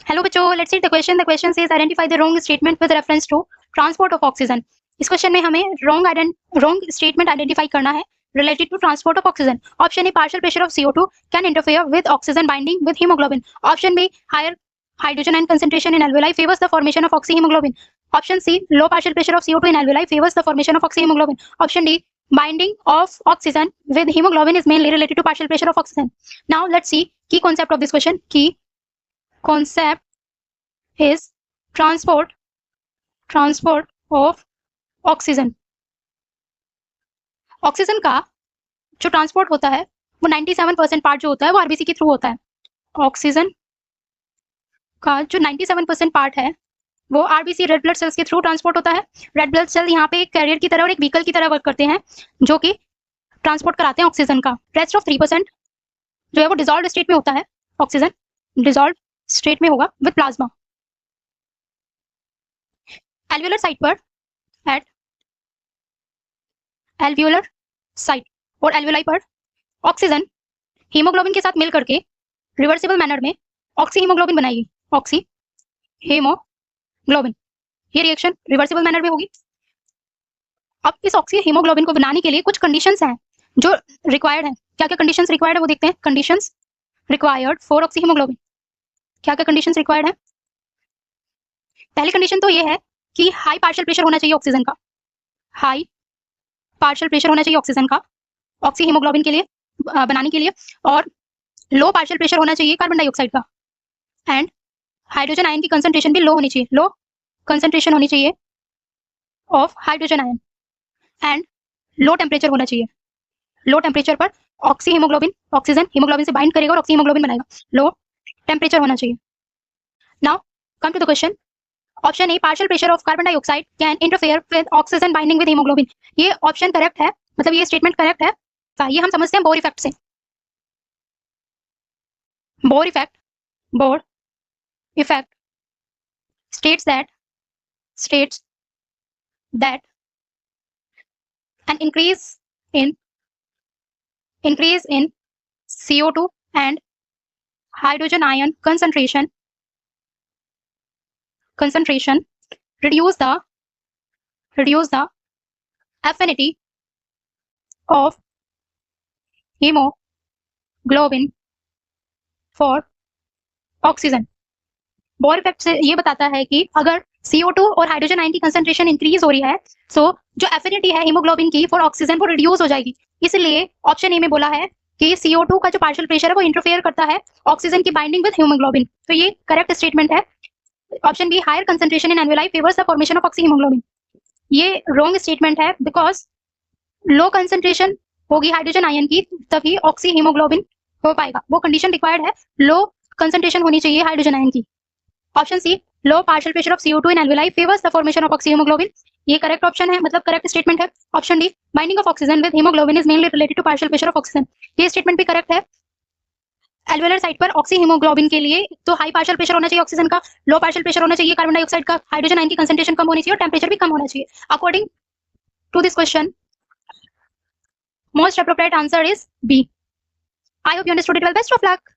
Hello बच्चों, let's see the question says identify the wrong statement with reference to transport of oxygen. इस question में हमें wrong statement identify करना है related to transport of oxygen. Option A, partial pressure of CO2 can interfere with oxygen binding with hemoglobin. Option B, higher hydrogen ion concentration in alveoli favors the formation of oxyhemoglobin. Option C, low partial pressure of CO2 in alveoli favors the formation of oxyhemoglobin. Option D, binding of oxygen with hemoglobin is mainly related to partial pressure of oxygen. Now let's see key concept of this question. Key concept is transport of oxygen. Oxygen का जो transport होता है वो 97% part जो होता है वो RBC के थ्रू होता है। ऑक्सीजन का जो 97% पार्ट है वो आरबीसी रेड ब्लड सेल्स के थ्रू ट्रांसपोर्ट होता है। रेड ब्लड सेल यहाँ पे एक कैरियर की तरह और एक व्हीकल की तरह वर्क करते हैं जो कि ट्रांसपोर्ट कराते हैं ऑक्सीजन का। रेस्ट ऑफ 3% जो है वो डिसॉल्व्ड स्टेट में होता है। ऑक्सीजन डिसॉल्व्ड स्टेट में होगा विद प्लाज्मा। एल्वियोलर साइट पर एट एल्वियोलर साइट और एल्वियोलाई पर ऑक्सीजन हीमोग्लोबिन के साथ मिल करके रिवर्सिबल मैनर में ऑक्सी हीमोग्लोबिन बनाएगी। ऑक्सी हीमोग्लोबिन, ये रिएक्शन रिवर्सिबल मैनर में होगी। अब इस ऑक्सी हीमोग्लोबिन को बनाने के लिए कुछ कंडीशंस हैं जो रिक्वायर्ड हैं। क्या क्या कंडीशंस रिक्वायर्ड है वो देखते हैं। Conditions required for oxy haemoglobin, क्या क्या कंडीशंस रिक्वायर्ड है। पहली कंडीशन तो ये है कि हाई पार्शियल प्रेशर होना चाहिए ऑक्सीजन का। हाई पार्शियल प्रेशर होना चाहिए ऑक्सीजन का ऑक्सी हीमोग्लोबिन के लिए बनाने के लिए, और लो पार्शियल प्रेशर होना चाहिए कार्बन डाइऑक्साइड का। एंड हाइड्रोजन आयन की कंसंट्रेशन भी लो होनी चाहिए, लो कंसंट्रेशन होनी चाहिए of hydrogen ion. And low temperature होना चाहिए। लो टेम्परेचर पर ऑक्सी हीमोग्लोबिन ऑक्सीजन हीमोग्लोबिन से बाइंड करेगा और ऑक्सी हीमोग्लोबिन बनाएगा। लो टेम्परेचर होना चाहिए। Now come to the question. Option A, partial pressure of carbon dioxide can interfere with oxygen binding with haemoglobin. ये ऑप्शन करेक्ट है, मतलब ये स्टेटमेंट करेक्ट है। ये हम समझते हैं बोर इफेक्ट से। Bohr effect states that an increase in CO2 and hydrogen ion concentration reduce the affinity of hemoglobin for oxygen. Bohr effect से ये बताता है कि अगर CO2 और हाइड्रोजन आयन की कंसंट्रेशन इंक्रीज हो रही है तो जो एफिनिटी है हीमोग्लोबिन की फॉर ऑक्सीजन वो रिड्यूस हो जाएगी। इसलिए ऑप्शन ए में बोला है कि CO2 का जो पार्शियल प्रेशर है वो इंटरफेयर करता है ऑक्सीजन की बाइंडिंग विद हीमोग्लोबिन। तो ये करेक्ट स्टेटमेंट है। Option B, higher concentration in alveoli favours the formation of oxyhaemoglobin, ये रॉन्ग स्टेटमेंट है बिकॉज लो कंसंट्रेशन होगी हाइड्रोजन आयन की तभी ऑक्सी हीमोग्लोबिन हो पाएगा। वो कंडीशन रिक्वायर्ड है, लो कंसंट्रेशन होनी चाहिए हाइड्रोजन आयन की। Option C, low partial pressure of CO2 in alveoli favours the formation of oxyhaemoglobin, ये करेक्ट ऑप्शन है, मतलब करेक्ट स्टेटमेंट है। Option D, binding of oxygen with haemoglobin is mainly related to partial pressure of oxygen, ये statement भी correct है। Alveolar site पर oxyhaemoglobin के लिए तो हाई पार्शियल प्रेशर होना चाहिए ऑक्सीजन का, लो पार्शियल प्रेशर होना चाहिए कार्बन डाइऑक्साइड का, हाइड्रोजन आयन की कंसंट्रेशन कम होनी चाहिए और टेम्परेचर भी कम होना चाहिए। According to this question most appropriate answer is B. I hope you understood it well. Best of luck.